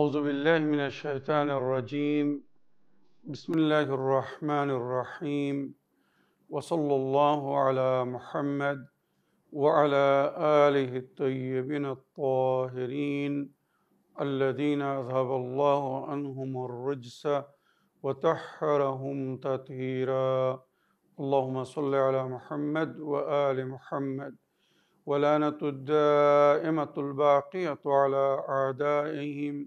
أعوذ بالله من الشيطان الرجيم. بسم الله الرحمن الرحيم. وصلى الله على محمد وعلى آله الطيبين الطاهرين الذين أذهب الله عنهم الرجس وطهرهم تطهيرا. اللهم صل على محمد وآل محمد. ولعنة الدائمة الباقية على أعدائهم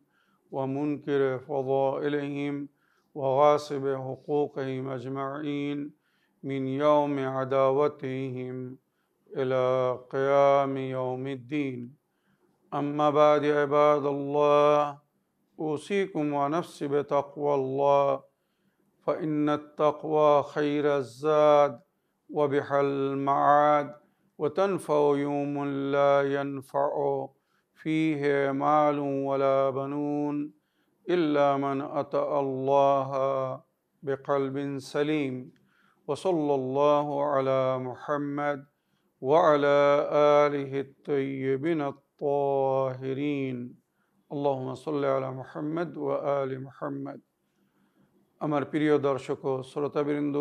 ومنكر فضائلهم وغاصب حقوقهم أجمعين من يوم عداوتهم إلى قيام يوم الدين. أما بعد عباد الله، أوصيكم ونفسي بتقوى الله، فإن التقوى خير الزاد وبها المعاد، وتنفع يوم لا ينفع فيه مال ولا بنون إلا من أتى الله بقلب سليم. وصلى الله على محمد وعلى آله الطيبين الطاهرين. اللهم صل على محمد وآل محمد। আমার প্রিয় দর্শক ও শ্রোতাবৃন্দ,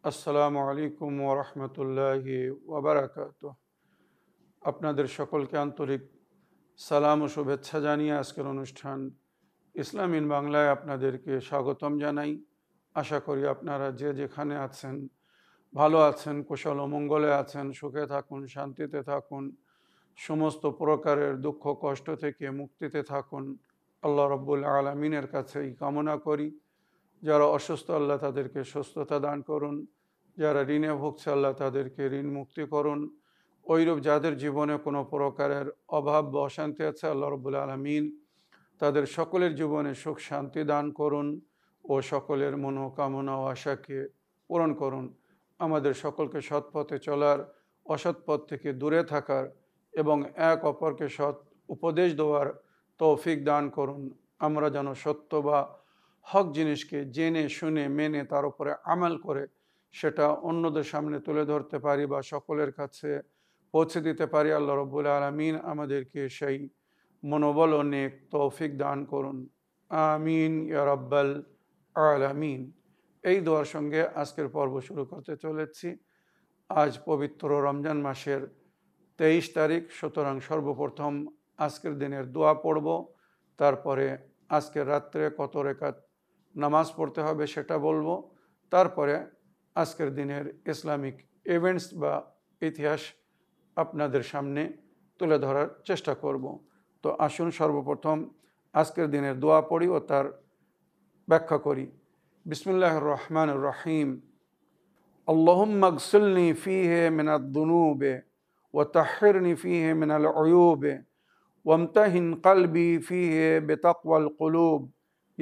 আসসালামু আলাইকুম ওয়া রাহমাতুল্লাহি ওয়া বারাকাতুহু। আপনাদের সকলকে আন্তরিক সালাম ও শুভেচ্ছা জানিয়ে আজকের অনুষ্ঠান ইসলাম ইন বাংলায় আপনাদেরকে স্বাগতম জানাই। আশা করি আপনারা যে যেখানে আছেন ভালো আছেন, কুশল ও মঙ্গলে আছেন, সুখে থাকুন, শান্তিতে থাকুন, সমস্ত প্রকারের দুঃখ কষ্ট থেকে মুক্তিতে থাকুন। আল্লাহ রাব্বুল আলামিনের কাছে এই কামনা করি। যারা অসুস্থ, আল্লাহ তাদেরকে সুস্থতা দান করুন। যারা ঋণে ভুগছে, আল্লাহ তাদেরকে ঋণ মুক্তি করুন। ওইরূপ যাদের জীবনে কোনো প্রকারের অভাব বা অশান্তি আছে, আল্লাহ রাব্বুল আলামিন তাদের সকলের জীবনে সুখ শান্তি দান করুন ও সকলের মনোকামনা ও আশাকে পূরণ করুন। আমাদের সকলকে সৎ পথে চলার, অসৎ পথ থেকে দূরে থাকার এবং এক অপরকে সৎ উপদেশ দেওয়ার তৌফিক দান করুন। আমরা যেন সত্য বা হক জিনিসকে জেনে শুনে মেনে তার উপরে আমল করে সেটা অন্যদের সামনে তুলে ধরতে পারি বা সকলের কাছে পৌঁছে দিতে পারি। আল্লাহ রাব্বুল আলামিন আমাদেরকে সেই মনোবল ও নেক তৌফিক দান করুন। আমিন ইয়া রাব্বাল আলামিন। এই দোয়ার সঙ্গে আজকের পর্ব শুরু করতে চলেছি। আজ পবিত্র রমজান মাসের 23 তারিখ, সুতরাং সর্বপ্রথম আজকের দিনের দোয়া পড়ব। তারপরে আজকের রাত্রে কত রেকাত নামাজ পড়তে হবে সেটা বলবো। তারপরে আজকের দিনের ইসলামিক ইভেন্টস বা ইতিহাস আপনাদের সামনে তুলে ধরার চেষ্টা করব। তো আসুন সর্বপ্রথম আজকের দিনের দোয়া পড়ি ও তার ব্যাখ্যা করি। বিসমিল্লাহির রহমানির রহিম। আল্লাহুম্মা গসিলনি ফীহি মিনাদ দুনুবি ওয়া তাহহিরনি ফীহি মিনাল উয়ুবি ওয়ামতাহিন কলবি ফীহি বিতাকওয়াল কুলুব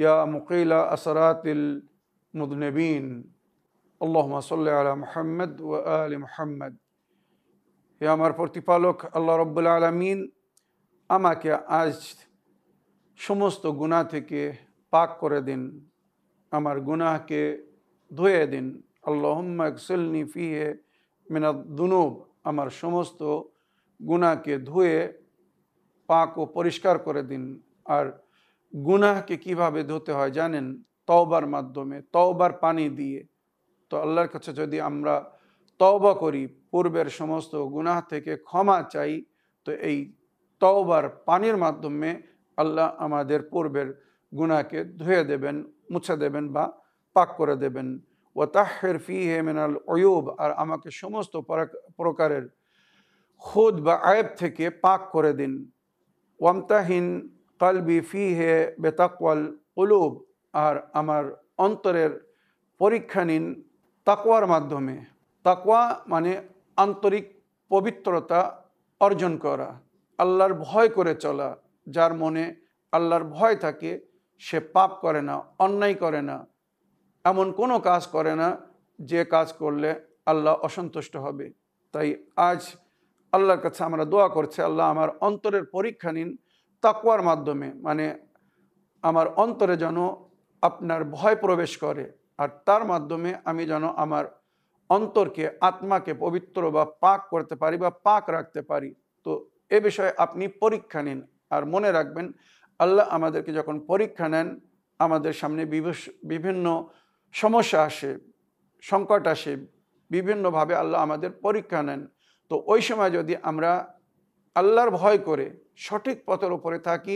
ইয়া মুকিলা আসরাতিল মুযনিবিন। আল্লাহুম্মা সাল্লি আলা মুহাম্মদ ওয়া আলি মুহাম্মদ। হে আমার প্রতিপালক আল্লাহ রাব্বুল আলামিন, আমাকে আজ সমস্ত গুনাহ থেকে পাক করে দিন, আমার গুনাহকে ধুয়ে দিন। আল্লাহুম্মা গসিলনি ফীহি মিনাদ দুনুব, আমার সমস্ত গুনাহকে ধুয়ে পাক ও পরিষ্কার করে দিন। আর গুনাহকে কিভাবে ধুতে হয় জানেন? তওবার মাধ্যমে, তওবার পানি দিয়ে। তো আল্লাহর কাছে যদি আমরা তওবা করি, পূর্বের সমস্ত গুনাহ থেকে ক্ষমা চাই, তো এই তওবার পানির মাধ্যমে আল্লাহ আমাদের পূর্বের গুনাহকে ধুয়ে দেবেন, মুছে দেবেন বা পাক করে দেবেন। ওয়া তাহহির ফীহি মিনাল উয়ুব, আর আমাকে সমস্ত প্রকারের খুদ বা আয়েব থেকে পাক করে দিন। ওয়ামতাহিন কলবি ফীহি বিতাকওয়াল কুলুব, আর আমার অন্তরের পরীক্ষা নিন তাকওয়ার মাধ্যমে। তাকওয়া মানে আন্তরিক পবিত্রতা অর্জন করা, আল্লাহর ভয় করে চলা। যার মনে আল্লাহর ভয় থাকে সে পাপ করে না, অন্যায় করে না, এমন কোনো কাজ করে না যে কাজ করলে আল্লাহ অসন্তুষ্ট হবে। তাই আজ আল্লাহর কাছে আমরা দোয়া করছি, আল্লাহ আমার অন্তরের পরীক্ষা নিন তাকওয়ার মাধ্যমে, মানে আমার অন্তরে যেন আপনার ভয় প্রবেশ করে, আর তার মাধ্যমে আমি যেন আমার অন্তরকে, আত্মাকে পবিত্র বা পাক করতে পারি বা পাক রাখতে পারি। তো এ বিষয়ে আপনি পরীক্ষা নিন। আর মনে রাখবেন, আল্লাহ আমাদেরকে যখন পরীক্ষা নেন, আমাদের সামনে বিভিন্ন সমস্যা আসে, সংকট আসে, বিভিন্নভাবে আল্লাহ আমাদের পরীক্ষা নেন। তো ওই সময় যদি আমরা আল্লাহর ভয় করে সঠিক পথের উপরে থাকি,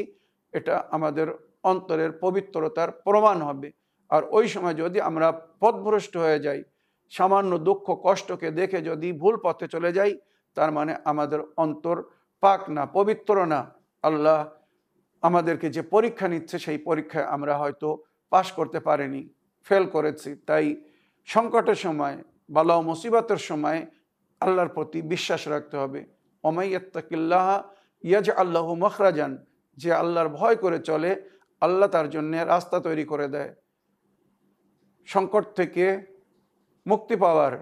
এটা আমাদের অন্তরের পবিত্রতার প্রমাণ হবে। আর ওই সময় যদি আমরা পথভ্রষ্ট হয়ে যাই, সামান্য দুঃখ কষ্টকে দেখে যদি ভুল পথে চলে যাই, তার মানে আমাদের অন্তর পাক না, পবিত্র না। আল্লাহ আমাদেরকে যে পরীক্ষা নিচ্ছে, সেই পরীক্ষায় আমরা হয়তো পাশ করতে পারিনি, ফেল করেছি। তাই সংকটের সময়, বালা ও মুসিবতের সময় আল্লাহর প্রতি বিশ্বাস রাখতে হবে। ওমাইয়াত্তাকিল্লাহ ইয়াজআল লাহু মাখরাজান, যে আল্লাহর ভয় করে চলে, আল্লাহ তার জন্য রাস্তা তৈরি করে দেয়। সংকট থেকে মুক্তি পাওয়ার,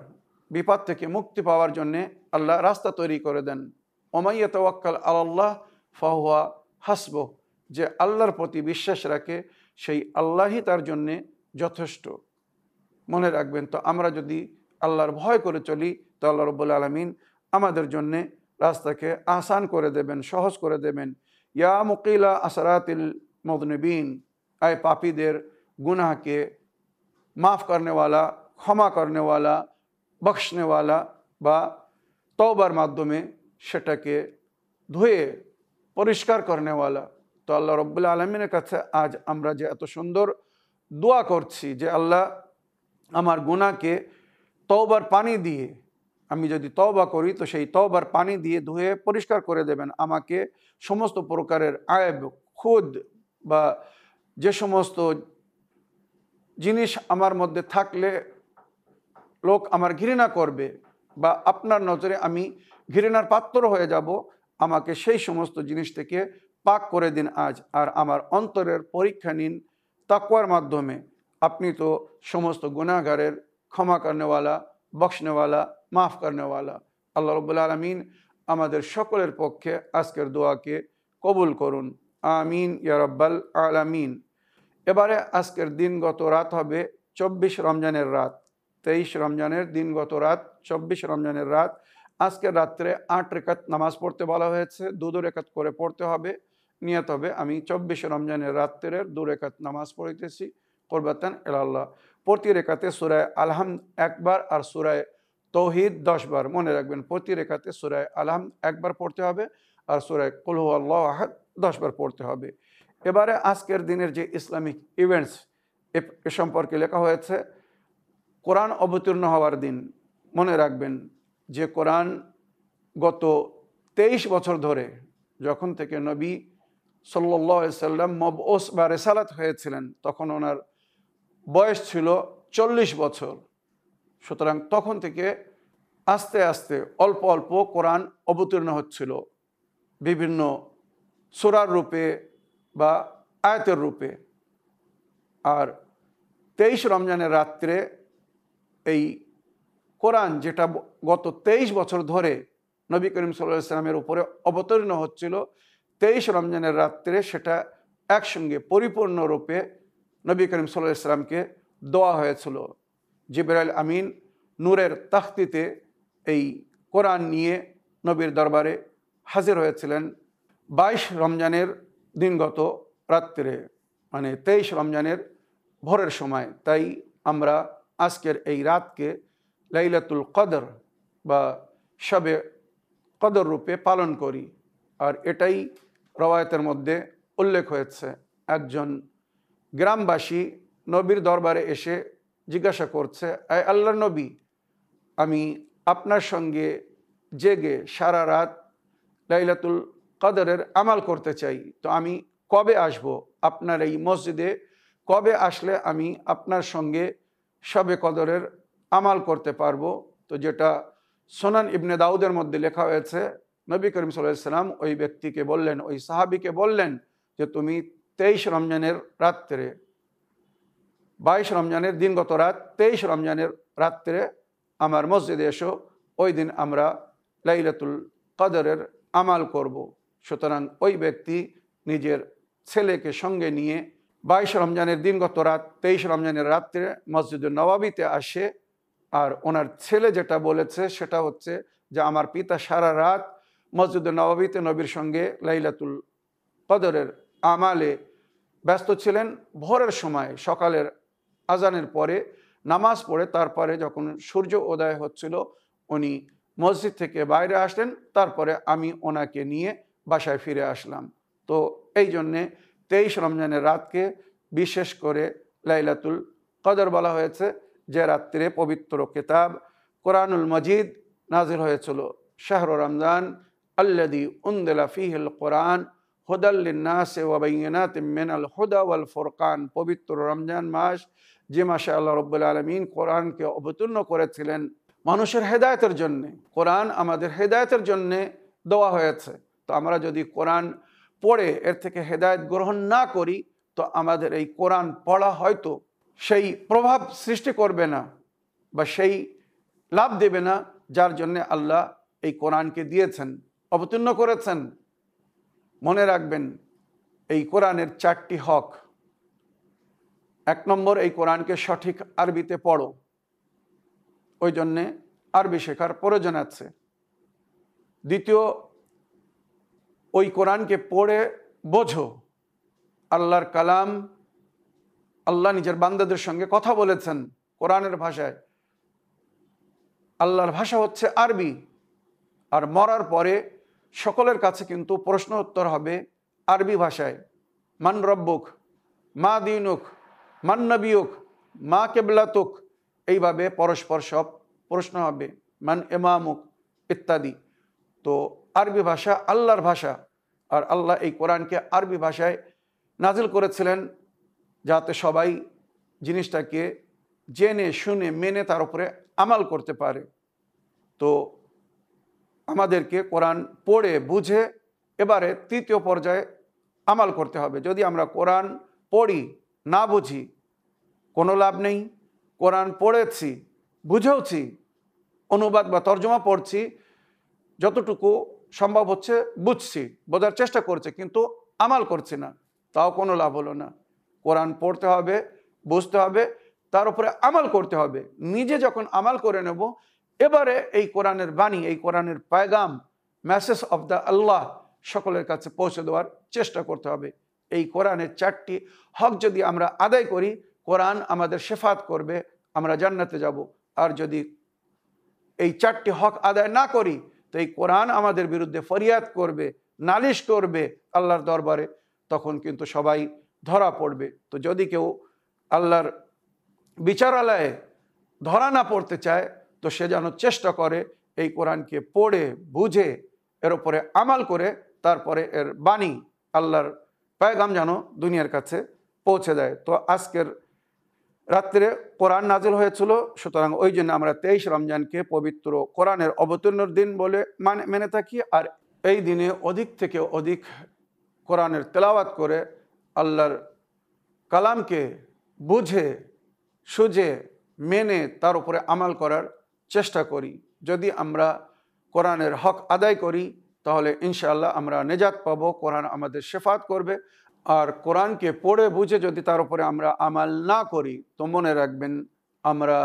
বিপদ থেকে মুক্তি পাওয়ার জন্যে আল্লাহ রাস্তা তৈরি করে দেন। ওমাইয়াতাওয়াক্কাল আলাল্লাহ ফাহুয়া হাসবুহ, যে আল্লাহর প্রতি বিশ্বাস রাখে, সেই আল্লাহই তার জন্যে যথেষ্ট। মনে রাখবেন, তো আমরা যদি আল্লাহর ভয় করে চলি, তো আল্লাহ রাব্বুল আলামিন আমাদের জন্যে রাস্তাকে আসান করে দেবেন, সহজ করে দেবেন। ইয়া মুকিলা আসরাতিল মুযনিবিন, আয় পাপীদের গুনাহকে মাফ করনে वाला, ক্ষমা করনে वाला, বখশনে वाला, বা তওবার মাধ্যমে সেটাকে ধুয়ে পরিষ্কার করনে वाला। তো আল্লাহ রাব্বুল আলামিনের কাছে আজ আমরা যে এত সুন্দর দোয়া করছি যে আল্লাহ আমার গুনাহকে তওবার পানি দিয়ে, আমি যদি তওবা করি তো সেই তওবার পানি দিয়ে ধুয়ে পরিষ্কার করে দেবেন। আমাকে সমস্ত প্রকারের আয়ব, খুদ বা যে সমস্ত জিনিস আমার মধ্যে থাকলে লোক আমার ঘৃণা করবে বা আপনার নজরে আমি ঘৃণার পাত্র হয়ে যাব, আমাকে সেই সমস্ত জিনিস থেকে পাক করে দিন আজ। আর আমার অন্তরের পরীক্ষা নিন তাকওয়ার মাধ্যমে। আপনি তো সমস্ত গুনাহগারের ক্ষমা করনেওয়ালা, বখশনেওয়ালা, মাফ করনেওয়ালা। আল্লাহ রাব্বুল আলামিন আমাদের সকলের পক্ষে আজকের দোয়াকে কবুল করুন। আমিন ইয়া রাব্বাল আলামিন। এবারে আজকের দিনগত রাত হবে 24 রমজানের রাত। 23 রমজানের দিনগত রাত, 24 রমজানের রাত। আজকের রাত্রে 8 রেকাত নামাজ পড়তে বলা হয়েছে, 2 রেকাত করে পড়তে হবে। নিয়ত হবে আমি 24 রমজানের রাত্রের 2 রেকাত নামাজ পড়িতেছি কুরবাতান ইলাল্লাহ। প্রতি রেকাতে সূরা আল-হামদ 1 বার আর সূরা তৌহিদ 10 বার। মনে রাখবেন, প্রতি রেকাতে সূরা আল-হামদ 1 বার পড়তে হবে আর সূরা কুল হুয়াল্লাহু আহাদ 10 বার পড়তে হবে। এবারে আজকের দিনের যে ইসলামিক ইভেন্টস, এ সম্পর্কে লেখা হয়েছে কোরআন অবতীর্ণ হওয়ার দিন। মনে রাখবেন যে কোরআন গত 23 বছর ধরে, যখন থেকে নবী সাল্লাল্লাহু আলাইহি সাল্লাম মবউস বা রিসালাত হয়েছিলেন, তখন ওনার বয়স ছিল 40 বছর। সুতরাং তখন থেকে আস্তে আস্তে অল্প অল্প কোরআন অবতীর্ণ হচ্ছিল, বিভিন্ন সূরার রূপে বা আয়াতের রূপে। আর 23 রমজানের রাত্রে এই কোরআন, যেটা গত 23 বছর ধরে নবী করিম সাল্লাল্লাহু আলাইহি সাল্লামের উপরে অবতীর্ণ হচ্ছিল, 23 রমজানের রাত্রে সেটা একসঙ্গে পরিপূর্ণরূপে নবী করিম সাল্লাল্লাহু আলাইহি সাল্লামকে দেওয়া হয়েছিল। জিবরাইল আমিন নূরের তাখতিতে এই কোরআন নিয়ে নবীর দরবারে হাজির হয়েছিলেন 22 রমজানের দিনগত রাত্রে, মানে 23 রমজানের ভোরের সময়। তাই আমরা আজকের এই রাতকে লাইলাতুল কদর বা শবে কদর রূপে পালন করি। আর এটাই রওয়ায়াতের মধ্যে উল্লেখ হয়েছে। একজন গ্রামবাসী নবীর দরবারে এসে জিজ্ঞাসা করছে, আয় আল্লাহর নবী, আমি আপনার সঙ্গে জেগে সারা রাত লাইলাতুল কদরের আমাল করতে চাই, তো আমি কবে আসব আপনার এই মসজিদে? কবে আসলে আমি আপনার সঙ্গে শবে কদরের আমাল করতে পারবো? তো যেটা সুনান ইবনে দাউদের মধ্যে লেখা হয়েছে, নবী করিম সাল্লাল্লাহু আলাইহি সাল্লাম ওই ব্যক্তিকে বললেন, ওই সাহাবীকে বললেন যে তুমি 23 রমজানের রাত্রে, 22 রমজানের দিনগত রাত, 23 রমজানের রাত্রে আমার মসজিদে এসো, ওই দিন আমরা লাইলাতুল কদরের আমাল করব। সুতরাং ওই ব্যক্তি নিজের ছেলেকে সঙ্গে নিয়ে 22 রমজানের দিনগত রাত, 23 রমজানের রাত্রে মসজিদুন নববীতে আসে। আর ওনার ছেলে যেটা বলেছে সেটা হচ্ছে যে আমার পিতা সারা রাত মসজিদুন নববীতে নবীর সঙ্গে লাইলাতুল কদরের আমালে ব্যস্ত ছিলেন। ভোরের সময় সকালের আজানের পরে নামাজ পড়ে তারপরে যখন সূর্য উদয় হচ্ছিল উনি মসজিদ থেকে বাইরে আসলেন, তারপরে আমি ওনাকে নিয়ে বাসায় ফিরে আসলাম। তো এই জন্যে 23 রমজানের রাতকে বিশেষ করে লাইলাতুল কদর বলা হয়েছে, যে রাত্রে পবিত্র কিতাব কোরআনুল মজিদ নাজিল হয়েছিল। শাহরু রমজান আল্লাযী উনজিলা ফীহিল কোরআন হুদাল লিন্নাসি ওয়া বাইয়িনাতিম মিনাল হুদা ওয়াল ফুরকান। পবিত্র রমজান মাস, যে মাসে আল্লাহ রাব্বুল আলামিন কোরআনকে অবতীর্ণ করেছিলেন মানুষের হেদায়েতের জন্যে। কোরআন আমাদের হেদায়েতের জন্যে দেওয়া হয়েছে। তো আমরা যদি কোরআন পড়ে এর থেকে হেদায়েত গ্রহণ না করি, তো আমাদের এই কোরআন পড়া হয়তো সেই প্রভাব সৃষ্টি করবে না বা সেই লাভ দেবে না, যার জন্যে আল্লাহ এই কোরআনকে দিয়েছেন, অবতীর্ণ করেছেন। মনে রাখবেন, এই কোরআনের 4টি হক। 1 নম্বর, এই কোরআনকে সঠিক আরবিতে পড়ো, ওই জন্যে আরবি শেখার প্রয়োজন আছে। দ্বিতীয়, ওই কোরআনকে পড়ে বোঝো। আল্লাহর কালাম, আল্লাহ নিজের বান্দাদের সঙ্গে কথা বলেছেন কোরআনের ভাষায়। আল্লাহর ভাষা হচ্ছে আরবি। আর মরার পরে সকলের কাছে কিন্তু প্রশ্ন উত্তর হবে আরবি ভাষায়। মান রব্বুক, মা দিনুক, মান নবিয়ুক, মা কেবলাতুক, এইভাবে পরস্পর সব প্রশ্ন হবে, মান ইমামুক ইত্যাদি। তো আরবি ভাষা আল্লাহর ভাষা, আর আল্লাহ এই কোরআনকে আরবি ভাষায় নাজিল করেছিলেন যাতে সবাই জিনিসটাকে জেনে শুনে মেনে তার উপরে আমাল করতে পারে। তো আমাদেরকে কোরআন পড়ে বুঝে এবারে 3য় পর্যায়ে আমাল করতে হবে। যদি আমরা কোরআন পড়ি না বুঝি, কোনো লাভ নেই। কোরআন পড়েছি, বুঝেওছি, অনুবাদ বা তর্জমা পড়ছি, যতটুকু সম্ভব হচ্ছে বুঝছি, বোঝার চেষ্টা করছি, কিন্তু আমাল করছি না, তাও কোনো লাভ হলো না। কোরআন পড়তে হবে, বুঝতে হবে, তার উপরে আমাল করতে হবে। নিজে যখন আমাল করে নেব, এবারে এই কোরআনের বাণী, এই কোরআনের পায়গাম, মেসেজ অফ দ্য আল্লাহ সকলের কাছে পৌঁছে দেওয়ার চেষ্টা করতে হবে। এই কোরআনের 4টি হক যদি আমরা আদায় করি, কোরআন আমাদের শেফাত করবে, আমরা জান্নাতে যাব। আর যদি এই 4টি হক আদায় না করি, তো এই কোরআন আমাদের বিরুদ্ধে ফরিয়াদ করবে, নালিশ করবে আল্লাহর দরবারে, তখন কিন্তু সবাই ধরা পড়বে। তো যদি কেউ আল্লাহর বিচারালয়ে ধরা না পড়তে চায়, তো সে যেন চেষ্টা করে এই কোরআনকে পড়ে বুঝে এর উপরে আমাল করে তারপরে এর বাণী, আল্লাহর পায়গাম যেন দুনিয়ার কাছে পৌঁছে দেয়। তো আজকের রাত্রে কোরআন নাজিল হয়েছিল, সুতরাং ওই জন্য আমরা 23 রমজানকে পবিত্র কোরআনের অবতীর্ণর দিন বলে মেনে থাকি। আর এই দিনে অধিক থেকে অধিক কোরআনের তেলাওয়াত করে আল্লাহর কালামকে বুঝে সুঝে মেনে তার উপরে আমাল করার চেষ্টা করি। যদি আমরা কোরআনের হক আদায় করি, তাহলে ইনশাআল্লাহ আমরা নেজাত পাবো, কোরআন আমাদের শেফাত করবে। আর কোরআনকে পড়ে বুঝে যদি তার উপরে আমরা আমাল না করি, তো মনে রাখবেন আমরা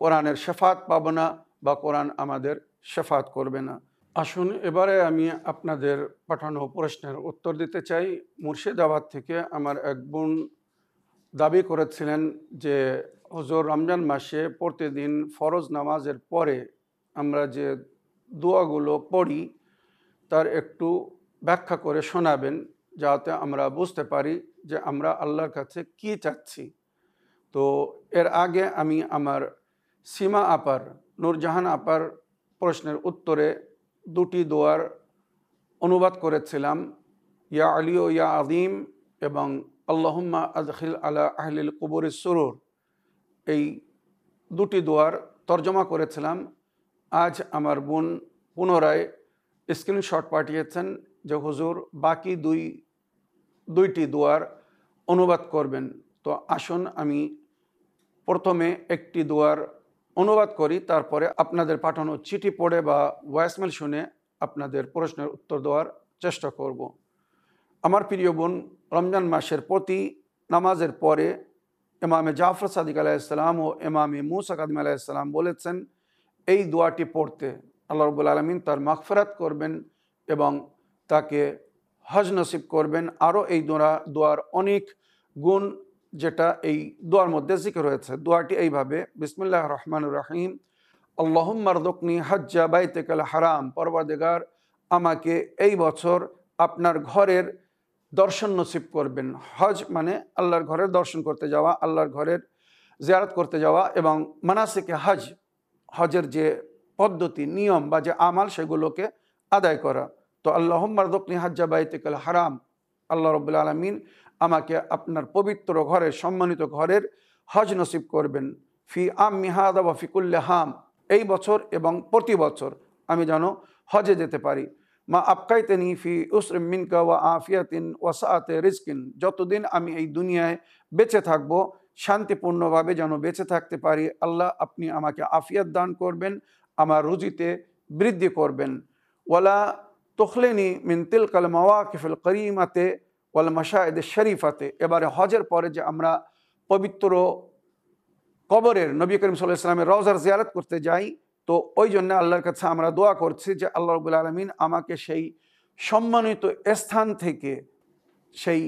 কোরআনের শেফাত পাবো না বা কোরআন আমাদের শেফাত করবে না। আসুন এবারে আমি আপনাদের পাঠানো প্রশ্নের উত্তর দিতে চাই। মুর্শিদাবাদ থেকে আমার এক বোন দাবি করেছিলেন যে হুজুর, রমজান মাসে প্রতিদিন ফরজ নামাজের পরে আমরা যে দোয়াগুলো পড়ি তার একটু ব্যাখ্যা করে শোনাবেন, যাতে আমরা বুঝতে পারি যে আমরা আল্লাহর কাছে কি চাচ্ছি। তো এর আগে আমি আমার সীমা আপার, নূরজাহান আপার প্রশ্নের উত্তরে 2টি দোয়ার অনুবাদ করেছিলাম, ইয়া আলী ও ইয়া আযীম এবং আল্লাহুম্মা আদখিল আলা আহলিল কুবুরিস সুরুর, এই 2টি দোয়ার তর্জমা করেছিলাম। আজ আমার বোন পুনরায় স্ক্রিনশট পাঠিয়েছেন যে হুজুর বাকি দুইটি দোয়ার অনুবাদ করবেন। তো আসুন আমি প্রথমে একটি দোয়ার অনুবাদ করি, তারপরে আপনাদের পাঠানো চিঠি পড়ে বা ভয়েসমেল শুনে আপনাদের প্রশ্নের উত্তর দেওয়ার চেষ্টা করব। আমার প্রিয় বোন, রমজান মাসের প্রতি নামাজের পরে ইমামে জাফর সাদিক আলাইহিসসালাম ও ইমামে মুসা কাযিম আলাইহিসসালাম বলেছেন এই দোয়াটি পড়তে আল্লাহ রাব্বুল আলামিন তার মাগফিরাত করবেন এবং তাকে হজ নসিব করবেন। আরও এই দোয়ার অনেক গুণ যেটা এই দোয়ার মধ্যে জিকির হয়েছে। দোয়াটি এইভাবে, বিসমিল্লাহির রহমানির রহিম, আল্লাহুম্মা রযুকনি হজ্জা বাইতিকাল হারাম, পরওয়ারদিগার আমাকে এই বছর আপনার ঘরের দর্শন নসিব করবেন। হজ মানে আল্লাহর ঘরের দর্শন করতে যাওয়া, আল্লাহর ঘরের জিয়ারত করতে যাওয়া, এবং মানাসিকে হজ, হজের যে পদ্ধতি নিয়ম বা যে আমাল সেগুলোকে আদায় করা। তো আল্লাহুম্মা রযুকনি হজ্জা বাইতিকাল হারাম, আল্লাহ রাব্বুল আলামিন আমাকে আপনার পবিত্র ঘরের, সম্মানিত ঘরের হজ নসিব করবেন। ফি আম্মি হাদা ওয়া ফি কুল্লি হাম, এই বছর এবং প্রতি বছর আমি যেন হজে যেতে পারি। মা আবকাইতেনি ফি উসরিম মিনকা ওয়া আফিয়াতিন ওয়া সাআতি রিজকিন, যতদিন আমি এই দুনিয়ায় বেঁচে থাকব শান্তিপূর্ণভাবে যেন বেঁচে থাকতে পারি। আল্লাহ আপনি আমাকে আফিয়াত দান করবেন, আমার রুজিতে বৃদ্ধি করবেন। ওয়ালা তুখলিনি মিন তিলকাল মাওয়াকিফিল করিমাতে ওয়াল মাশাহিদ শরীফাতে, এবারে হজের পরে যে আমরা পবিত্র কবরের, নবী করিম সাল্লাল্লাহু আলাইহি ওয়াসাল্লামের রওজার জিয়ারত করতে যাই, তো ওই জন্য আল্লাহর কাছে আমরা দোয়া করছি যে আল্লাহ রাব্বুল আলামিন আমাকে সেই সম্মানিত স্থান থেকে, সেই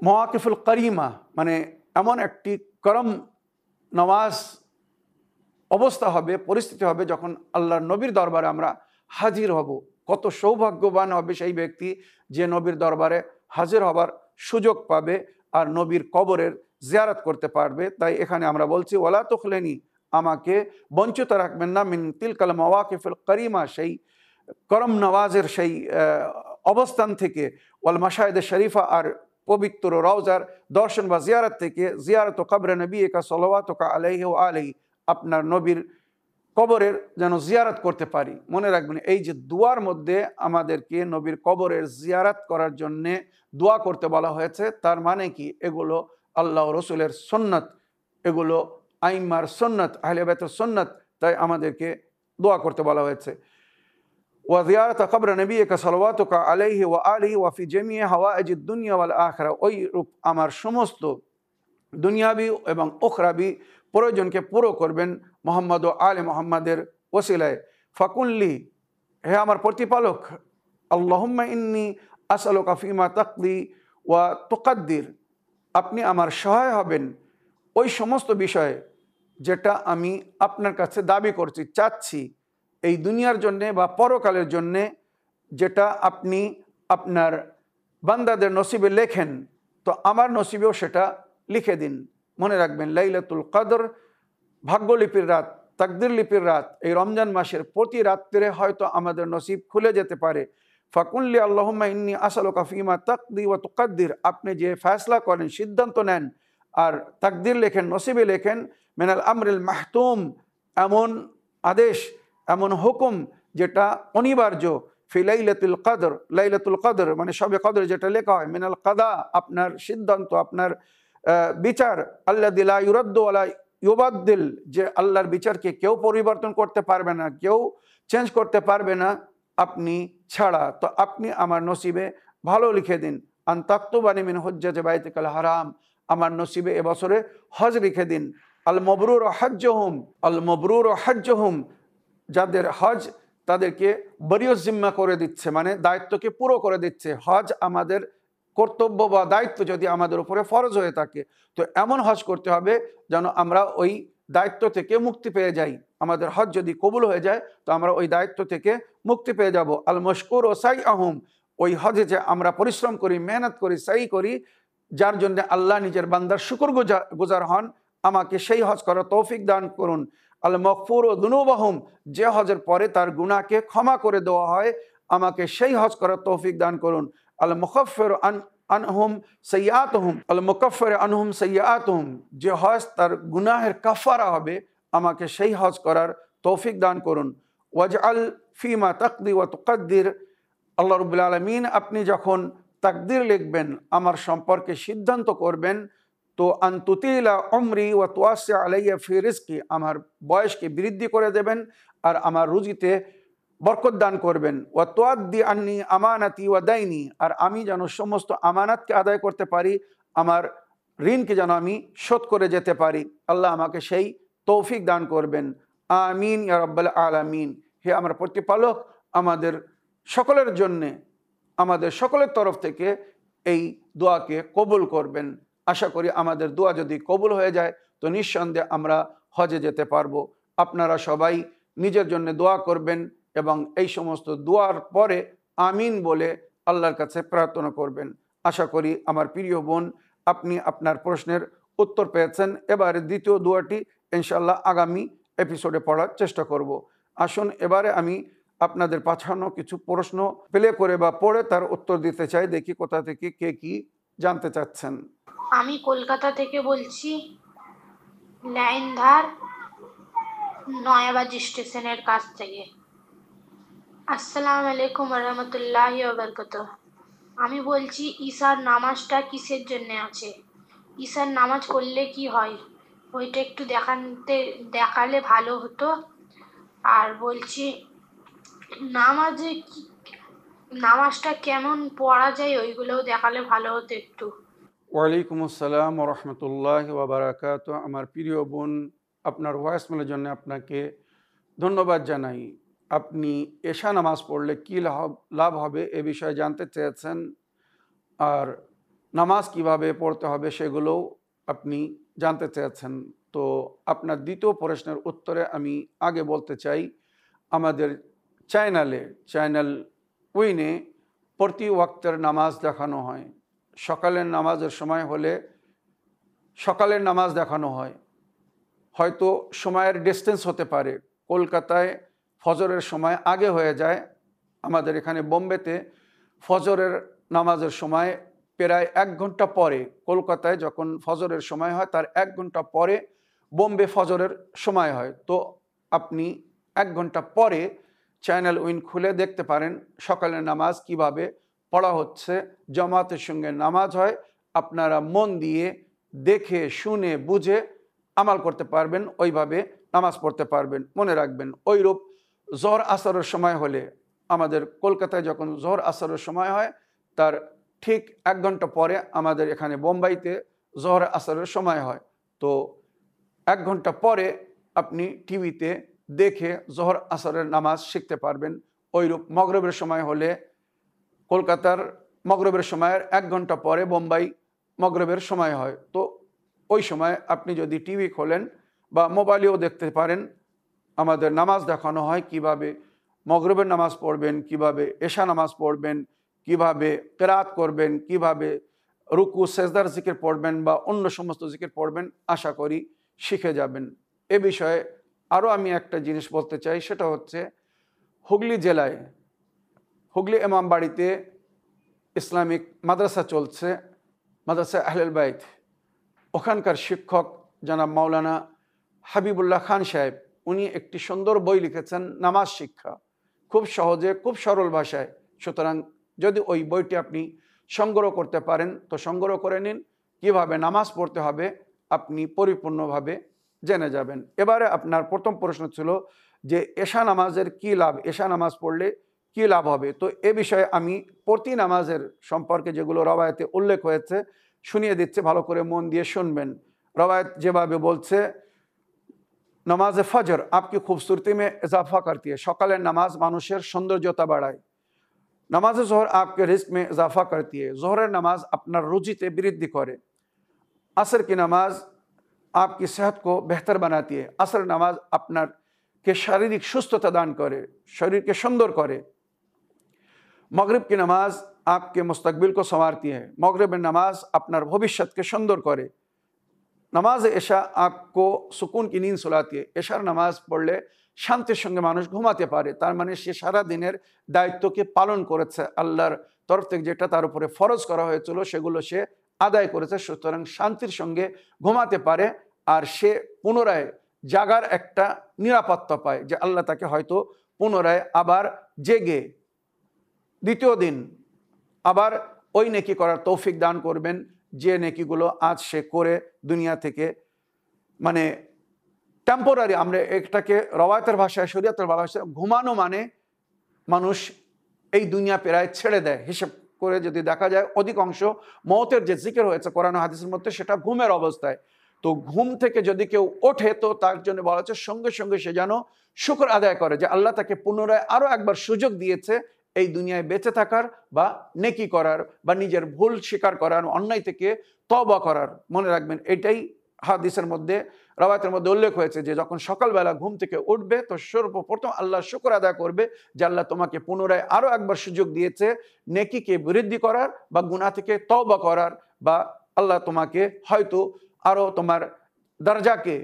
মাওয়াকিফুল করিমা মানে এমন একটি করম নওয়াজ অবস্থা হবে, পরিস্থিতি হবে, যখন আল্লাহর নবীর দরবারে আমরা হাজির হব। কত সৌভাগ্যবান হবে সেই ব্যক্তি যে নবীর দরবারে হাজির হবার সুযোগ পাবে আর নবীর কবরের জিয়ারত করতে পারবে। তাই এখানে আমরা বলছি, ওয়ালা তুখলিনি, আমাকে বঞ্চিত রাখবেন না, মিন তিলকাল মাওয়াকিফিল করিমা, সেই করম নওয়াজের সেই অবস্থান থেকে, ওয়াল মাশাহিদ শরীফা, আর পবিত্র রওজার দর্শন বা জিয়ারত থেকে, জিয়ারত কবরে নবিয়িকা সাল্লাল্লাহু আলাইহি ওয়া আলিহি, আপনার নবীর কবরের যেন জিয়ারত করতে পারি। মনে রাখবেন, এই যে দোয়ার মধ্যে আমাদেরকে নবীর কবরের জিয়ারত করার জন্যে দোয়া করতে বলা হয়েছে, তার মানে কি, এগুলো আল্লাহ রসুলের সুন্নত, এগুলো আইম্মার সুন্নত, আহলে বাইতের সুন্নত, তাই আমাদেরকে দোয়া করতে বলা হয়েছে। ওয়া জিয়ারত কবর নবিয়িকা সাল্লাল্লাহু আলাইহি ওয়া আলিহি ওয়া ফি জামিই হাওয়াইজিদ দুনিয়া ওয়াল আখিরা, ওই রূপ আমার সমস্ত দুনিয়াবি এবং উখরাবি প্রয়োজনকে পুরো করবেন মোহাম্মদ ও আলে মোহাম্মদের ওসিলায়। ফাকুল্লি, হে আমার প্রতিপালক, আল্লাহুম্মা ইন্নী আসআলুকা ফিমা তাকদি ওয়া তুকাদ্দির, আপনি আমার সহায় হবেন ওই সমস্ত বিষয়ে যেটা আমি আপনার কাছে দাবি করছি, চাচ্ছি, এই দুনিয়ার জন্যে বা পরকালের জন্যে, যেটা আপনি আপনার বান্দাদের নসিবে লেখেন, তো আমার নসিবেও সেটা লিখে দিন। মনে রাখবেন, লাইলাতুল কদর ভাগ্যলিপির রাত, তাকদির লিপির রাত, এই রমজান মাসের প্রতি রাত্রে হয়তো আমাদের নসিব খুলে যেতে পারে। ফাকুল্লি আল্লাহুম্মা ইন্নী আসআলুকা ফিমা তাকদি ওয়া তুকাদ্দির, আপনি যে ফয়সালা করেন, সিদ্ধান্ত নেন আর তাকদির লেখেন, নসিবে লেখেন, মিনাল আমরিল মাহতুম, এমন আদেশ, এমন হুকুম যেটা অনিবার্য, ফি লাইলাতুল কদর, লাইলাতুল কদর মানে শবে কদর যেটা লেখা হয়, মিনাল কাদা, আপনার সিদ্ধান্ত, আপনার বিচার, আল্লাযী লা ইউরাদ্দু ওয়া লা ইউবাদদিল, যে আল্লাহর বিচারকে কেউ পরিবর্তন করতে পারবে না, কেউ চেঞ্জ করতে পারবে না আপনি ছাড়া। তো আপনি আমার নসিবে ভালো লিখে দিন। আন তাকতুবানি মিন হুজ্জাতি বাইতিকাল হারাম, আমার নসিবে এবছরে হজ লিখে দিন। আল মবরুর হজ্জুহুম, আল মবরুর হজ্জুহুম, যাদের হজ তাদেরকে বরিয়ত জিম্মা করে দিচ্ছে, মানে দায়িত্বকে পুরো করে দিচ্ছে। হজ আমাদের কর্তব্য বা দায়িত্ব যদি আমাদের উপরে ফরজ হয়ে থাকে, তো এমন হজ করতে হবে যেন আমরা ওই দায়িত্ব থেকে মুক্তি পেয়ে যাই। আমাদের হজ যদি কবুল হয়ে যায়, তো আমরা ওই দায়িত্ব থেকে মুক্তি পেয়ে যাব। আল মশকুর ও সাই আহম, ওই হজে যে আমরা পরিশ্রম করি, মেহনত করি, সাই করি, যার জন্য আল্লাহ নিজের বান্দার শুকর গুজার হন, আমাকে সেই হজ করার তৌফিক দান করুন। আল মগফুর ও দুনুবাহুম, যে হজের পরে তার গুনাহকে ক্ষমা করে দেওয়া হয়, আমাকে সেই হজ করার তৌফিক দান করুন। আল মুকাফফির আনহুম সাইয়্যাতুহুম, আল মুকাফফির আনহুম সাইয়্যাতুহুম, যে হজ তার গুনাহের কাফারা হবে, আমাকে সেই হজ করার তৌফিক দান করুন। ওয়াজআল ফিমা তাকদি ওয়া তুকাদ্দির, আল্লাহ রাব্বুল আলামিন আপনি যখন তাকদির লিখবেন, আমার সম্পর্কে সিদ্ধান্ত করবেন, তো আনতুতিলা উমরি ওয়া তুয়াসি আলাইয়া ফি রিজকি, আমার বয়সকে বৃদ্ধি করে দেবেন আর আমার রুজিতে বরকত দান করবেন। ওয়া তুআদ্দি আন্নি আমানাতি ওয়া দাইনি, আর আমি যেন সমস্ত আমানাতকে আদায় করতে পারি, আমার ঋণকে যেন আমি শোধ করে যেতে পারি। আল্লাহ আমাকে সেই তৌফিক দান করবেন। আমিন ইয়া রাব্বাল আলামিন। হে আমার প্রতিপালক, আমাদের সকলের জন্যে আমাদের সকলের তরফ থেকে এই দোয়াকে কবুল করবেন। আশা করি আমাদের দোয়া যদি কবুল হয়ে যায় তো নিঃসন্দেহে আমরা হজে যেতে পারবো। আপনারা সবাই নিজের জন্য দোয়া করবেন এবং এই সমস্ত দোয়ার পরে আমিন বলে আল্লাহর কাছে প্রার্থনা করবেন। আশা করি আমার প্রিয় বোন আপনি আপনার প্রশ্নের উত্তর পেয়েছেন। এবারে দ্বিতীয় দোয়াটি ইনশাআল্লাহ আগামী এপিসোডে পড়ার চেষ্টা করব। আসুন এবারে আমি আপনাদের পাঠানো কিছু প্রশ্ন প্লে করে বা পড়ে তার উত্তর দিতে চাই। দেখি কোথা থেকে কে কি জানতে চাচ্ছেন। আমি কলকাতা থেকে বলছি, লাইনধার নয়াবাজি স্টেশনের কাছ থেকে। আসসালামু আলাইকুম রহমতুল্লাহি ওয়া বারাকাতুহু। আমি বলছি ঈশার নামাজটা কিসের জন্য আছে? ঈশার নামাজ পড়লে কি হয়? ওইটা একটু দেখালে ভালো হতো। আর বলছি নামাজটা কেমন পড়া যায় ওইগুলোও দেখালে ভালো হতো একটু। ওয়ালাইকুম আসসালাম রহমতুল্লাহি ওয়া বারাকাতুহু। আমার প্রিয় বোন, আপনার ভয়েসমেলের জন্য আপনাকে ধন্যবাদ জানাই। আপনি এশা নামাজ পড়লে কী লাভ হবে এ বিষয়ে জানতে চেয়েছেন, আর নামাজ কিভাবে পড়তে হবে সেগুলোও আপনি জানতে চেয়েছেন। তো আপনার দ্বিতীয় প্রশ্নের উত্তরে আমি আগে বলতে চাই, আমাদের চ্যানেল উইনে প্রতি ওয়াক্তের নামাজ দেখানো হয়। সকালের নামাজের সময় হলে সকালের নামাজ দেখানো হয়। হয়তো সময়ের ডিস্টেন্স হতে পারে, কলকাতায় ফজরের সময় আগে হয়ে যায়, আমাদের এখানে বোম্বেতে ফজরের নামাজের সময় প্রায় 1 ঘন্টা পরে। কলকাতায় যখন ফজরের সময় হয় তার 1 ঘন্টা পরে বোম্বে ফজরের সময় হয়। তো আপনি 1 ঘন্টা পরে চ্যানেল উইন খুলে দেখতে পারেন সকালের নামাজ কিভাবে পড়া হচ্ছে, জামাতের সঙ্গে নামাজ হয়। আপনারা মন দিয়ে দেখে শুনে বুঝে আমাল করতে পারবেন, ওইভাবে নামাজ পড়তে পারবেন। মনে রাখবেন ওইরূপ জোহর আসরের সময় হলে, আমাদের কলকাতায় যখন জোহর আসরের সময় হয় তার ঠিক 1 ঘন্টা পরে আমাদের এখানে বোম্বাইতে জোহর আসরের সময় হয়। তো 1 ঘন্টা পরে আপনি টিভিতে দেখে জোহর আসরের নামাজ শিখতে পারবেন। ওইরূপ মগরিবের সময় হলে কলকাতার মগরিবের সময়ের 1 ঘন্টা পরে বোম্বাই মগরিবের সময় হয়। তো ওই সময় আপনি যদি টিভি খোলেন বা মোবাইলেও দেখতে পারেন, আমাদের নামাজ দেখানো হয় কিভাবে মগরিবের নামাজ পড়বেন, কিভাবে এশা নামাজ পড়বেন, কিভাবে কিরাত করবেন, কিভাবে রুকু সেজদার জিকির পড়বেন বা অন্য সমস্ত জিকির পড়বেন। আশা করি শিখে যাবেন। এ বিষয়ে আরও আমি একটা জিনিস বলতে চাই, সেটা হচ্ছে হুগলি জেলায় হুগলি ইমামবাড়িতে ইসলামিক মাদ্রাসা চলছে, মাদ্রাসা আহলুল বাইত। ওখানকার শিক্ষক জনাব মাওলানা হাবিবুল্লাহ খান সাহেব, উনি একটি সুন্দর বই লিখেছেন নামাজ শিক্ষা, খুব সহজে খুব সরল ভাষায়। সুতরাং যদি ওই বইটি আপনি সংগ্রহ করতে পারেন তো সংগ্রহ করে নিন, কিভাবে নামাজ পড়তে হবে আপনি পরিপূর্ণভাবে জেনে যাবেন। এবারে আপনার প্রথম প্রশ্ন ছিল যে এশা নামাজের কী লাভ, এশা নামাজ পড়লে কী লাভ হবে। তো এ বিষয়ে আমি প্রতি নামাজের সম্পর্কে যেগুলো রবায়তে উল্লেখ হয়েছে শুনিয়ে দিচ্ছে, ভালো করে মন দিয়ে শুনবেন। रवायत যেভাবে বলছে, नमाज फजर आपकी खूबसूरती में इजाफा करती है, সকালের নামাজ মানুষের সৌন্দর্যতা বাড়ায়। नमाज जोहर आपके रिस्क में इजाफा करती है, जोहরের নামাজ আপনার রুজিতে বৃদ্ধি করে। असर की नमाज आपकी सेहत को बेहतर बनाती है, असर नमाज আপনার কে শারীরিক সুস্থতা দান করে, শরীরকে সুন্দর করে। मगरिब की नमाज आपके मुस्तकबिल को संवारती है, मगरिबের নামাজ আপনার ভবিষ্যৎকে সুন্দর করে। नमाज एशा आपको सुकून की नींद सुलाती है, एशार नामाज पढ़ले शांतिर संगे मानुष घुमाते पारे, तार माने से सारा दिनेर दायित्वके पालन करेছে, आल्लाहर तरफ থেকে যেটা তার উপরে ফরজ করা হয়েছিল সেগুলো সে আদায় করেছে। সুতরাং শান্তির সঙ্গে ঘুমাতে পারে আর সে পুনরায় জাগার একটা নিরাপত্তা পায় যে আল্লাহ তাকে হয়তো পুনরায় আবার জেগে দ্বিতীয় দিন আবার ওই নেকি করার তৌফিক দান করবেন, যে নেকিগুলো আজ সে করে দুনিয়া থেকে মানে টেম্পোরারি, আমরা এটাকে রওয়ায়াতের ভাষায় শরীয়তের ভাষায় ঘুমানো মানে মানুষ এই দুনিয়া প্রায় ছেড়ে দেয়। হিসেব করে যদি দেখা যায় অধিকাংশ মওতের যে জিকির হয়েছে কোরআন ও হাদিসের মধ্যে সেটা ঘুমের অবস্থায়। তো ঘুম থেকে যদি কেউ ওঠে তো তার জন্য বলা হচ্ছে সঙ্গে সঙ্গে সে যেন শুকর আদায় করে যে আল্লাহ তাকে পুনরায় আরও একবার সুযোগ দিয়েছে এই দুনিয়ায় বেঁচে থাকার বা নেকি করার বা নিজের ভুল স্বীকার করার, অন্যায় থেকে তওবা করার। মনে রাখবেন এটাই হাদিসের মধ্যে, রাওয়ায়াতের মধ্যে উল্লেখ হয়েছে যে যখন সকালবেলা ঘুম থেকে উঠবে তো সর্বপ্রথম আল্লাহর শুকর আদায় করবে যে আল্লাহ তোমাকে পুনরায় আরো একবার সুযোগ দিয়েছে নেকিকে বৃদ্ধি করার বা গুনাহ থেকে তওবা করার, বা আল্লাহ তোমাকে হয়তো আরো তোমার দরজাকে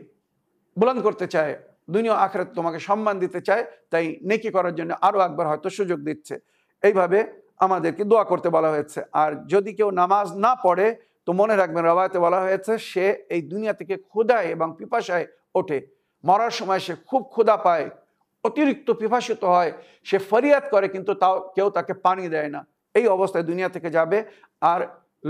বুলন্দ করতে চায়, দুনিয়া আখিরাত তোমাকে সম্মান দিতে চায়, তাই নেকি করার জন্য আরো একবার হয়তো সুযোগ দিচ্ছে। এইভাবে আমাদেরকে দোয়া করতে বলা হয়েছে। আর যদি কেউ নামাজ না পড়ে তো মনে রাখবেন রাওয়ায়াতে বলা হয়েছে সে এই দুনিয়া থেকে ক্ষুধায় এবং পিপাসায় ওঠে, মরার সময় সে খুব ক্ষুধা পায়, অতিরিক্ত পিপাসিত হয়, সে ফরিয়াদ করে কিন্তু তাও কেউ তাকে পানি দেয় না। এই অবস্থায় দুনিয়া থেকে যাবে, আর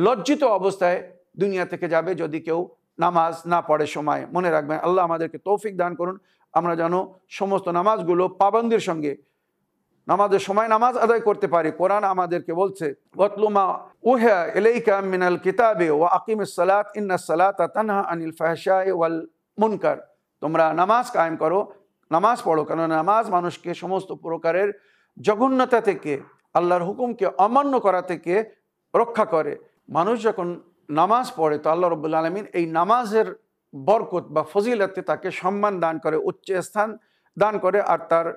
লজ্জিত অবস্থায় দুনিয়া থেকে যাবে যদি কেউ নামাজ না পড়ে সময়। মনে রাখবেন আল্লাহ আমাদেরকে তৌফিক দান করুন, আমরা যেন সমস্ত নামাজগুলো পাবন্দির সঙ্গে নামাজের সময় নামাজ আদায় করতে পারি। কোরআন আমাদেরকে বলছে ওয়াতলুমা উহিয়া ইলাইকা মিনাল কিতাবে ওয়া আকিমিস সালাত ইন্নাস সালাতা তানহা আনিল ফাহশাই ওয়াল মুনকার। তোমরা নামাজ কায়েম করো, নামাজ পড়ো, কারণ নামাজ মানুষকে সমস্ত প্রকারের জঘন্যতা থেকে, আল্লাহর হুকুমকে অমান্য করা থেকে রক্ষা করে। মানুষ যখন নামাজ পড়ে তো আল্লাহ রাব্বুল আলামিন এই নামাজের বরকত বা ফজিলতে তাকে সম্মান দান করে, উচ্চ স্থান দান করে, আর তার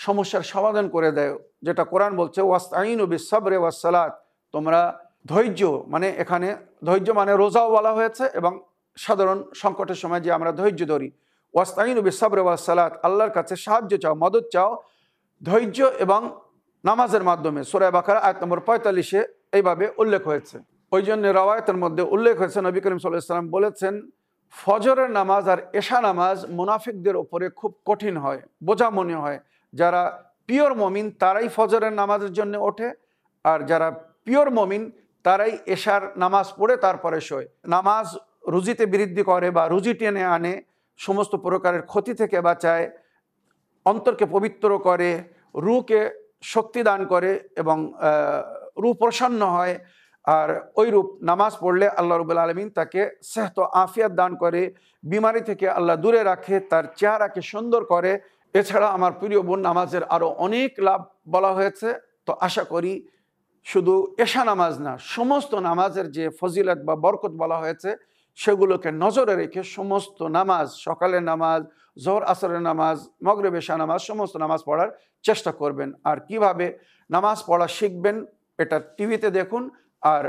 সমস্যার সমাধান করে দেয়। যেটা কোরআন বলছে ওয়াস্তাইনু বিস-সাবরি ওয়াস-সালাত, তোমরা ধৈর্য, মানে এখানে ধৈর্য মানে রোজাও বলা হয়েছে, এবং সাধারণ সংকটের সময় যে আমরা ধৈর্য ধরি। ওয়াস্তাইনু বিস-সাবরি ওয়াস-সালাত, আল্লাহর কাছে সাহায্য চাও, মদদ চাও ধৈর্য এবং নামাজের মাধ্যমে। সূরা বাকারা আয়াত নম্বর 45-এ এইভাবে উল্লেখ হয়েছে। ওই জন্য রাওয়ায়াতের মধ্যে উল্লেখ হয়েছে নবী করিম সাল্লাল্লাহু আলাইহি ওয়াসাল্লাম বলেছেন ফজরের নামাজ আর এশা নামাজ মুনাফিকদের উপরে খুব কঠিন হয়, বোঝা মনে হয়। যারা পিওর মমিন তারাই ফজরের নামাজের জন্য ওঠে, আর যারা পিওর মমিন তারাই এশার নামাজ পড়ে তারপরে শোয়। নামাজ রুজিতে বৃদ্ধি করে বা রুজি টেনে আনে, সমস্ত প্রকারের ক্ষতি থেকে বাঁচায়, অন্তরকে পবিত্র করে, রুকে শক্তি দান করে এবং রু প্রসন্ন হয়। আর ওইরূপ নামাজ পড়লে আল্লাহ রাব্বুল আলামিন তাকে সেহত আফিয়াত দান করে, বিমারি থেকে আল্লাহ দূরে রাখে, তার চেহারাকে সুন্দর করে। এছাড়া আমার প্রিয় বোন, নামাজের আরও অনেক লাভ বলা হয়েছে। তো আশা করি শুধু এশা নামাজ না, সমস্ত নামাজের যে ফজিলত বা বরকত বলা হয়েছে সেগুলোকে নজরে রেখে সমস্ত নামাজ, সকালের নামাজ, জোহর আসরের নামাজ, মাগরিব এশা নামাজ, সমস্ত নামাজ পড়ার চেষ্টা করবেন। আর কিভাবে নামাজ পড়া শিখবেন এটা টিভিতে দেখুন। আর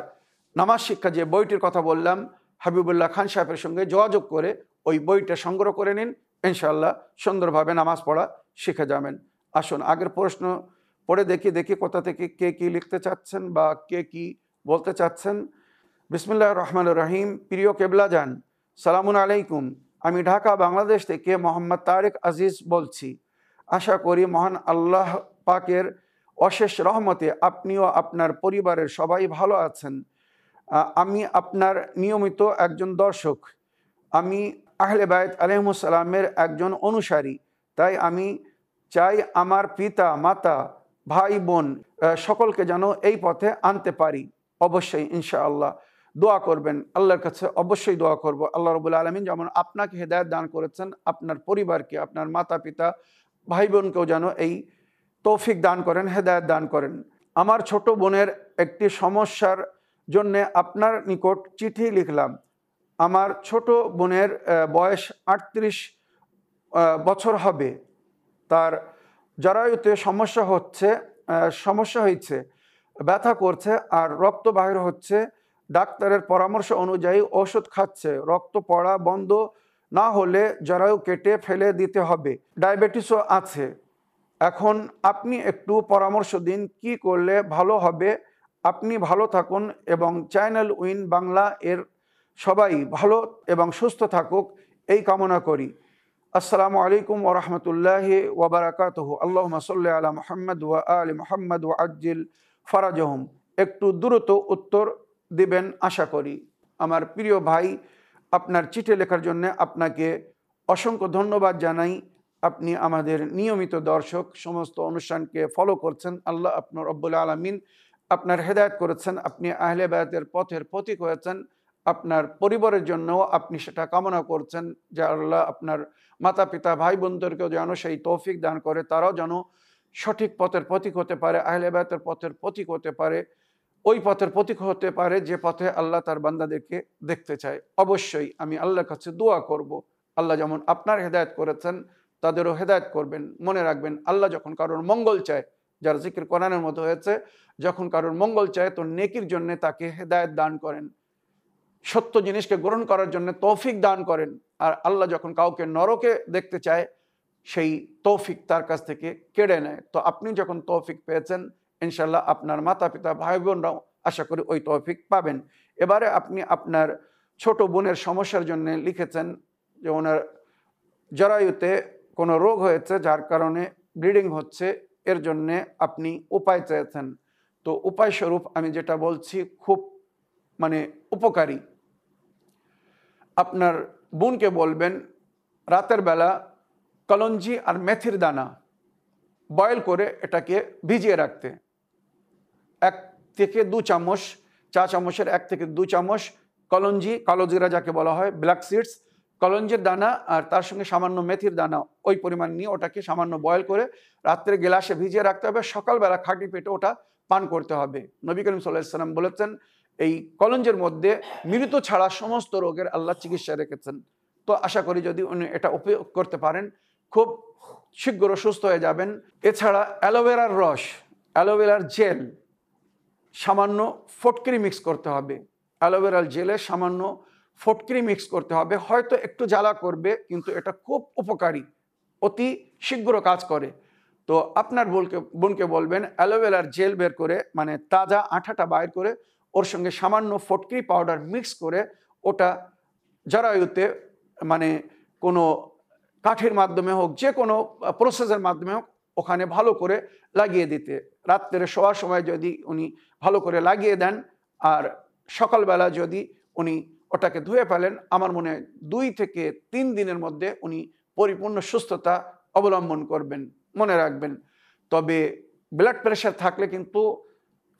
নামাজ শিক্ষা যে বইটির কথা বললাম, হাবিবুল্লাহ খান সাহেবের সঙ্গে যোগাযোগ করে ওই বইটা সংগ্রহ করে নিন, ইনশাআল্লাহ সুন্দরভাবে নামাজ পড়া শিখে যাবেন। আসুন আগের প্রশ্ন পড়ে দেখি কোথা থেকে কে কি লিখতে চাচ্ছেন বা কে কি বলতে চাচ্ছেন। বিসমিল্লাহির রহমানির রহিম। প্রিয় কেবলাজান, সালামুন আলাইকুম। আমি ঢাকা বাংলাদেশ থেকে মোহাম্মদ তারেক আজিজ বলছি। আশা করি মহান আল্লাহ পাকের অশেষ রহমতে আপনিও আপনার পরিবারের সবাই ভালো আছেন। আমি আপনার নিয়মিত একজন দর্শক। আমি আহলে বায়ত আলাইহিমুস সালামের একজন অনুসারী। তাই আমি চাই আমার পিতা মাতা ভাই বোন সকলকে যেন এই পথে আনতে পারি। অবশ্যই ইনশাআল্লাহ দোয়া করবেন, আল্লাহর কাছে অবশ্যই দোয়া করব। আল্লাহ রাব্বুল আলামিন যেমন আপনাকে হেদায়েত দান করেছেন, আপনার পরিবারকে, আপনার মাতা পিতা ভাই বোনকেও যেন এই তৌফিক দান করেন, হেদায়েত দান করেন। আমার ছোট বোনের একটি সমস্যার জন্য আপনার নিকট চিঠি লিখলাম। আমার ছোট বোনের বয়স 38 বছর হবে। তার জরায়ুতে সমস্যা হয়েছে, ব্যথা করছে আর রক্ত বাহির হচ্ছে। ডাক্তারের পরামর্শ অনুযায়ী ওষুধ খাচ্ছে, রক্ত পড়া বন্ধ না হলে জরায়ু কেটে ফেলে দিতে হবে। ডায়াবেটিসও আছে। এখন আপনি একটু পরামর্শ দিন কি করলে ভালো হবে। আপনি ভালো থাকুন এবং চ্যানেল উইন বাংলা এর সবাই ভালো এবং সুস্থ থাকুক এই কামনা করি। আসসালামু আলাইকুম ওয়া রাহমাতুল্লাহি ওয়া বারাকাতুহু। আল্লাহুম্মা সাল্লি আলা মুহাম্মাদ ওয়া আলি মুহাম্মাদ ওয়া আজ্জিল ফারাজাহুম। একটু দ্রুত উত্তর দিবেন আশা করি। আমার প্রিয় ভাই, আপনার চিঠি লেখার জন্য আপনাকে অসংখ্য ধন্যবাদ জানাই। আপনি আমাদের নিয়মিত দর্শক, সমস্ত অনুষ্ঠানকে ফলো করছেন। আল্লাহ আপনার রব্বুল আলামিন আপনার হেদায়েত করেছেন, আপনি আহলে বায়াতের পথের পথিক হয়েছেন। আপনার পরিবারের জন্যও আপনি সেটা কামনা করছেন যে আল্লাহ আপনার মাতা পিতা ভাই বোনদেরকেও যেন সেই তৌফিক দান করে, তারাও যেন সঠিক পথের প্রতীক হতে পারে, আহলে বায়তের পথের প্রতীক হতে পারে, ওই পথের প্রতীক হতে পারে যে পথে আল্লাহ তার বান্দাদেরকে দেখতে চায়। অবশ্যই আমি আল্লাহর কাছে দোয়া করব, আল্লাহ যেমন আপনার হেদায়েত করেছেন তাদেরও হেদায়েত করবেন। মনে রাখবেন, আল্লাহ যখন কারোর মঙ্গল চায়, যার জিকির কোরআনের মতো হয়েছে, যখন কারোর মঙ্গল চায় তো নেকির জন্য তাকে হেদায়েত দান করেন, সত্য জিনিসকে গ্রহণ করার জন্য তৌফিক দান করেন। আর আল্লাহ যখন কাউকে নরকে দেখতে চায় সেই তৌফিক তার কাছ থেকে কেড়ে নেয়। তো আপনি যখন তৌফিক পেয়েছেন, ইনশাল্লাহ আপনার মাতা পিতা ভাই বোনরাও আশা করি ওই তৌফিক পাবেন। এবারে আপনি আপনার ছোট বোনের সমস্যার জন্য লিখেছেন যে ওনার জরায়ুতে কোনো রোগ হয়েছে যার কারণে ব্লিডিং হচ্ছে, এর জন্যে আপনি উপায় চেয়েছেন। তো উপায় স্বরূপ আমি যেটা বলছি খুব উপকারী। আপনার বোনকে বলবেন রাতের বেলা কলঞ্জি আর মেথির দানা বয়েল করে এটাকে ভিজিয়ে রাখতে, 1 থেকে 2 চামচ, চা চামচের 1 থেকে 2 চামচ কলঞ্জি, কালো জিরা যাকে বলা হয়, ব্ল্যাক সিডস, কলঞ্জির দানা আর তার সঙ্গে সামান্য মেথির দানা ওই পরিমাণ নিয়ে ওটাকে সামান্য বয়েল করে রাত্রে গ্লাসে ভিজিয়ে রাখতে হবে। সকালবেলা খাঁটি পেটে ওটা পান করতে হবে। নবী করিম সাল্লাল্লাহু আলাইহি ওয়াসাল্লাম বলেছেন এই কলঞ্জের মধ্যে মৃত্যু ছাড়া সমস্ত রোগের আল্লাহ চিকিৎসা রেখেছেন। তো আশা করি যদি উনি এটা উপয়োগ করতে পারেন খুব শীঘ্র সুস্থ হয়ে যাবেন। এছাড়া অ্যালোভেরার রস, অ্যালোভেরার জেল সামান্য ফটকিরি মিক্স করতে হবে, অ্যালোভেরার জেলে সামান্য ফটকিরি মিক্স করতে হবে। হয়তো একটু জ্বালা করবে কিন্তু এটা খুব উপকারী, অতি শীঘ্র কাজ করে। তো আপনার বোনকে বলবেন অ্যালোভেরার জেল বের করে, তাজা আঠাটা বাইর করে ওর সঙ্গে সামান্য ফটকিরি পাউডার মিক্স করে ওটা জরায়ুতে কোনো কাঠির মাধ্যমে হোক, যে কোনো প্রসেসের মাধ্যমে হোক ওখানে ভালো করে লাগিয়ে দিতে। রাত্রে শোয়ার সময় যদি উনি ভালো করে লাগিয়ে দেন আর সকালবেলা যদি উনি ওটাকে ধুয়ে ফেলেন, আমার মনে হয় 2 থেকে 3 দিনের মধ্যে উনি পরিপূর্ণ সুস্থতা অবলম্বন করবেন। মনে রাখবেন, তবে ব্লাড প্রেশার থাকলে কিন্তু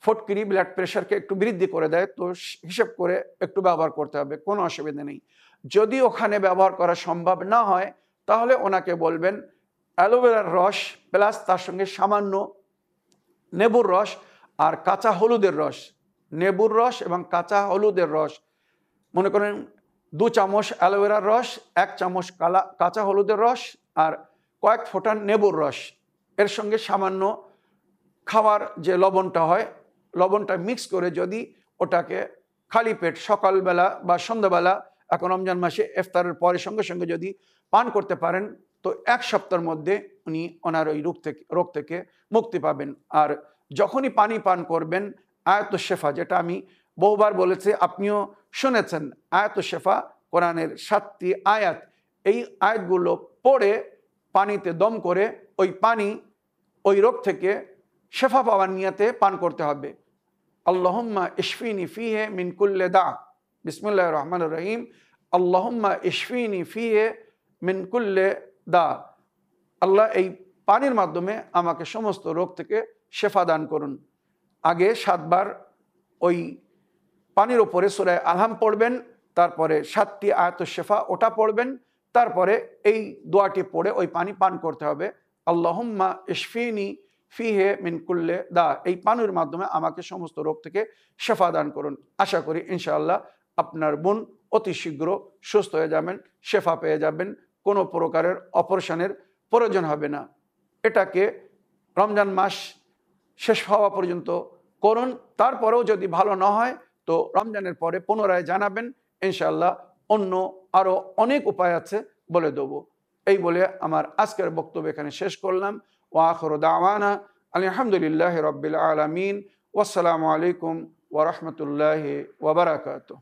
ফটকিরি ব্লাড প্রেশারকে একটু বৃদ্ধি করে দেয়, তো হিসেব করে একটু ব্যবহার করতে হবে, কোনো অসুবিধা নেই। যদি ওখানে ব্যবহার করা সম্ভব না হয় তাহলে ওনাকে বলবেন অ্যালোভেরার রস প্লাস তার সঙ্গে সামান্য নেবুর রস আর কাঁচা হলুদের রস, নেবুর রস এবং কাঁচা হলুদের রস, মনে করেন 2 চামচ অ্যালোভেরার রস, 1 চামচ কাঁচা হলুদের রস আর কয়েক ফোঁটা নেবুর রস, এর সঙ্গে সামান্য খাওয়ার যে লবণটা হয়, লবণটা মিক্স করে যদি ওটাকে খালি পেট সকালবেলা বা সন্ধ্যাবেলা, এখন রমজান মাসে ইফতারের পরে সঙ্গে সঙ্গে যদি পান করতে পারেন তো 1 সপ্তাহের মধ্যে উনি ওনার ওই রোগ থেকে মুক্তি পাবেন। আর যখনই পানি পান করবেন আয়াতুশ শেফা, যেটা আমি বহুবার বলেছি, আপনিও শুনেছেন, আয়াতুশ শেফা কোরআনের 7টি আয়াত, এই আয়াতগুলো পড়ে পানিতে দম করে ওই পানি ওই রোগ থেকে শেফা পাওয়ার নিয়তে পান করতে হবে। আল্লাহুম্মা ইশফিনি ফিহে মিন কুল্লি দা, বিসমিল্লাহির রহমানির রহিম, আল্লাহুম্মা ইশফিনি ফিহে মিন কুল্লি দা, আল্লাহ এই পানির মাধ্যমে আমাকে সমস্ত রোগ থেকে শেফা দান করুন। আগে 7 বার ওই পানির ওপরে সূরা আলহাম পড়বেন, তারপরে 7টি আয়াতুশ শেফা ওটা পড়বেন, তারপরে এই দোয়াটি পড়ে ওই পানি পান করতে হবে। আল্লাহুম্মা ইশফিনি ফিহে মিন কুল্লি দা, এই পানির মাধ্যমে আমাকে সমস্ত রোগ থেকে শেফা দান করুন। আশা করি ইনশাআল্লাহ আপনার বোন অতি শীঘ্র সুস্থ হয়ে যাবেন, শেফা পেয়ে যাবেন, কোনো প্রকারের অপারেশনের প্রয়োজন হবে না। এটাকে রমজান মাস শেষ হওয়া পর্যন্ত করুন, তারপরেও যদি ভালো না হয় তো রমজানের পরে পুনরায় জানাবেন, ইনশাআল্লাহ অন্য আরও অনেক উপায় আছে বলে দেবো। এই বলে আমার আজকের বক্তব্য এখানে শেষ করলাম। ওয়া আখিরু দাওয়ানা আলহামদুলিল্লাহি রাব্বিল আলামিন, ওয়াসসালামু আলাইকুম ওয়া রাহমাতুল্লাহি ওয়া বারাকাতুহু।